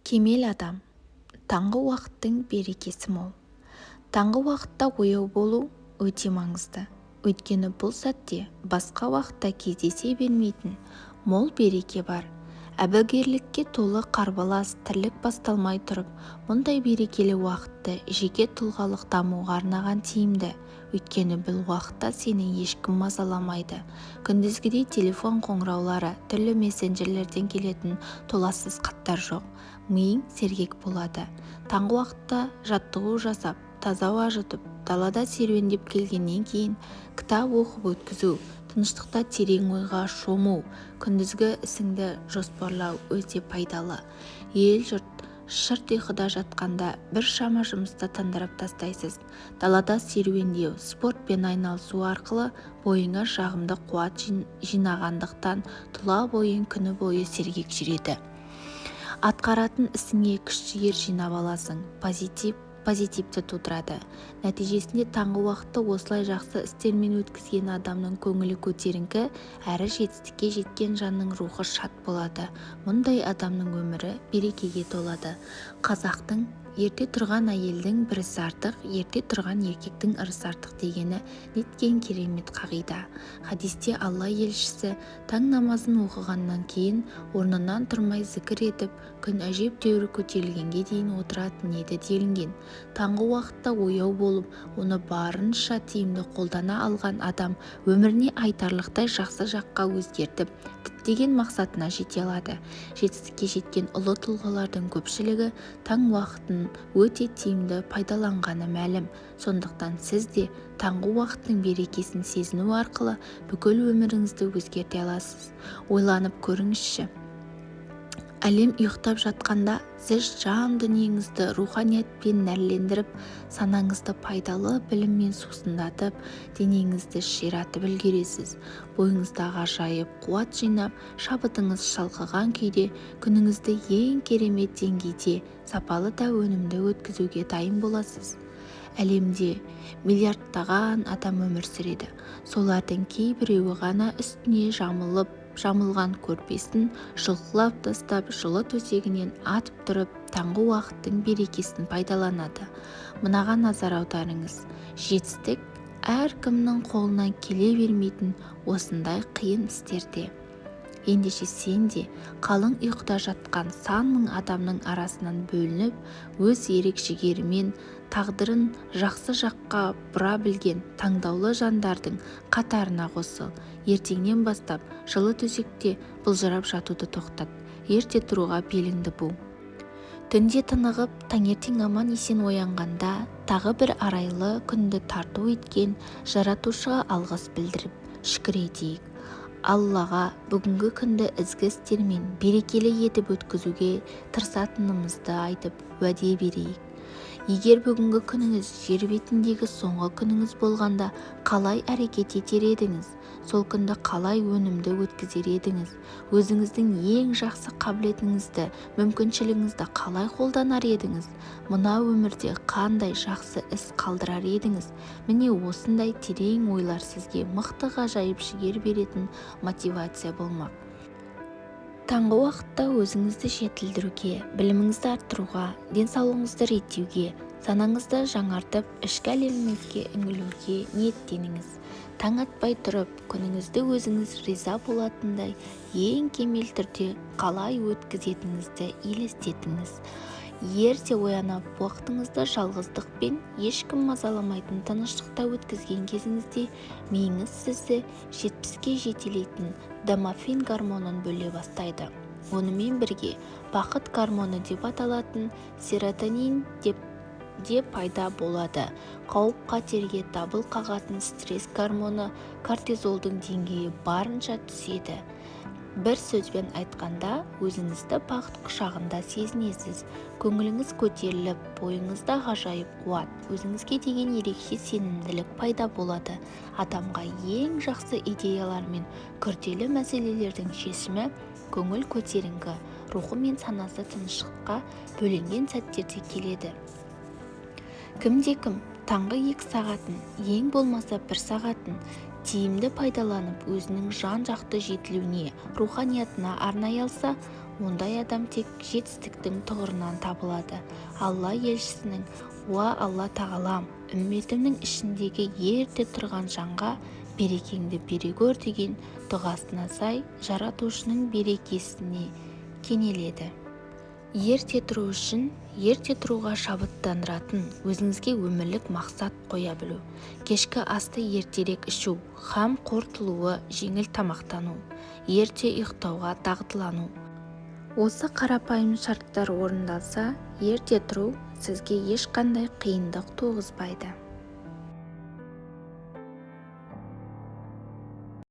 Кемел адам. Таңғы уақыттың берекесі мол. Таңғы уақытта ояу болу өте маңызды. Өйткені бұл сәтте басқа уақытта кездесе бермейтін мол береке бар. Әбігерлікке толы қарбалас тірлік басталмай тұрып, мұндай берекелі уақытты жеке тұлғалық дамуға арнаған тиімді. Өйткені бұл уақытта сені ешкім мазаламайды. Күндізгідей телефон қоңыраулары, түрлі мессенджерлерден келетін толассыз хаттар жоқ. Миың сергек болады. Таңғы уақытта жаттығу жасап, таза ауа жұтып, далада серуендеп келгеннен кейін кітап оқып өткізу, тыныштықта терең ойға шому, күндізгі ісіңді жоспарлау өте пайдалы. Ел-жұрт шырт ұйқыда жатқанда біршама жұмысты тындырып тастайсыз. Далада серуендеу, спортпен айналысу арқылы бойыңа жағымды қуат жинағандықтан тұла бойың күні бойы сергек жүреді. Атқаратын ісіңе күш-жігер жинап аласың, позитивті тудырады. Нәтижесінде таңғы уақытты осылай жақсы істермен өткізген адамның көңілі көтеріңкі, әрі жетістікке жеткен жанның рухы шат болады. Мұндай адамның өмірі берекеге толады. Қазақтың ерте тұрған әйелдің бір ісі артық, ерте тұрған еркектің ырысы артық дегені неткен керемет қағида. Хадисте Алла елшісі таң намазын оқығаннан кейін орнынан тұрмай зікір етіп, күн әжептәуір көтерілгенге дейін отыратын еді делінген. Таңғы уақытта ояу болып, оны барынша тиімді қолдана алған адам өміріне айтарлықтай жақсы жаққа өзгертіп, діттеген мақсатына жете алады. Жетістікке жеткен ұлы тұлғалардың көпшілігі таң уақытын өте тиімді пайдаланғаны мәлім. Сондықтан сіз де таңғы уақыттың берекесін сезіну арқылы бүкіл өміріңізді өзгерте аласыз. Ойланып көріңізші. Әлем ұйықтап жатқанда сіз жан дүниеңізді руханиятпен нәрлендіріп, санаңызды пайдалы біліммен сусындатып, денеңізді ширатып үлгересіз. Бойыңызда ғажайып қуат жинап, шабытыңыз шалқыған күйде күніңізді ең керемет деңгейде сапалы да өнімді өткізуге дайын боласыз. Әлемде миллиардтаған адам өмір сүреді. Солардың кейбіреуі ғана үстіне жамылған көрпесін жұлқылап тастап, жылы төсегінен атып тұрып, таңғы уақыттың берекесін пайдаланады. Мынаған назар аударыңыз. Жетістік әркімнің қолынан келе бермейтін осындай қиын істерде. Ендеше сен де қалың ұйқыда жатқан сан мың адамның арасынан бөлініп, өз ерік-жігерімен тағдырын жақсы жаққа бұра білген таңдаулы жандардың қатарына қосыл. Ертеңнен бастап жылы төсекте былжырап жатуды тоқтат. Ерте тұруға беліңді бу. Түнде тынығып, таңертең аман-есен оянғанда тағы бір арайлы күнді тарту еткен жаратушыға алғыс білдіріп, шүкір етейік. Аллаға бүгінгі күнді ізгі істермен берекелі етіп өткізуге тырысатынымызды айтып уәде берейік. Егер бүгінгі күніңіз жер бетіндегі соңғы күніңіз болғанда қалай әрекет етер едіңіз? Сол күнді қалай өнімді өткізер едіңіз? Өзіңіздің ең жақсы қабілетіңізді, мүмкіншілігіңізді қалай қолданар едіңіз? Мына өмірде қандай жақсы іс қалдырар едіңіз? Міне осындай терең ойлар сізге мықты ғажайып жігер беретін мотивация болмақ. Таңғы уақытта өзіңізді жетілдіруге, біліміңізді арттыруға, денсаулығыңызды реттеуге, санаңызды жаңартып, ішкі әлеміңізге үңілуге ниеттеніңіз. Таң атпай тұрып, күніңізді өзіңіз риза болатындай ең кемел түрде қалай өткізетініңізді елестетіңіз. Ерте оянып, уақытыңызды жалғыздықпен ешкім мазаламайтын тыныштықта өткізген кезіңізде миыңыз сізді 70-ке жетелейтін дофамин гормонын бөле бастайды. Онымен бірге бақыт гормоны деп аталатын серотонин де пайда болады. Қауіп-қатерге дабыл қағатын стресс гормоны кортизолдың деңгейі барынша түседі. Бір сөзбен айтқанда, өзіңізді бақыт құшағында сезінесіз. Көңіліңіз көтеріліп, бойыңызда ғажайып қуат, өзіңізге деген ерекше сенімділік пайда болады. Адамға ең жақсы идеялар мен күрделі мәселелердің шешімі көңіл көтеріңкі, рухы мен санасы тыныштыққа бөленген сәттерде келеді. Кімде-кім таңғы 2 сағатын, ең болмаса 1 сағатын тиімді пайдаланып өзінің жан-жақты жетілуіне, руханиятына арнай алса, ондай адам тек жетістіктің тұғырынан табылады. Алла елшісінің: «Уа Алла Тағалам, үмметімнің ішіндегі ерте тұрған жанға берекеңді бере көр» деген дұғасына сай жаратушының берекесіне кенеледі. Ерте тұру үшін ерте тұруға шабыттандыратын өзіңізге өмірлік мақсат қоя білу. Кешкі асты ертерек ішу, һәм қорытылуы жеңіл тамақтану, ерте ұйықтауға дағдылану. Осы қарапайым шарттар орындалса, ерте тұру сізге ешқандай қиындық туғызбайды.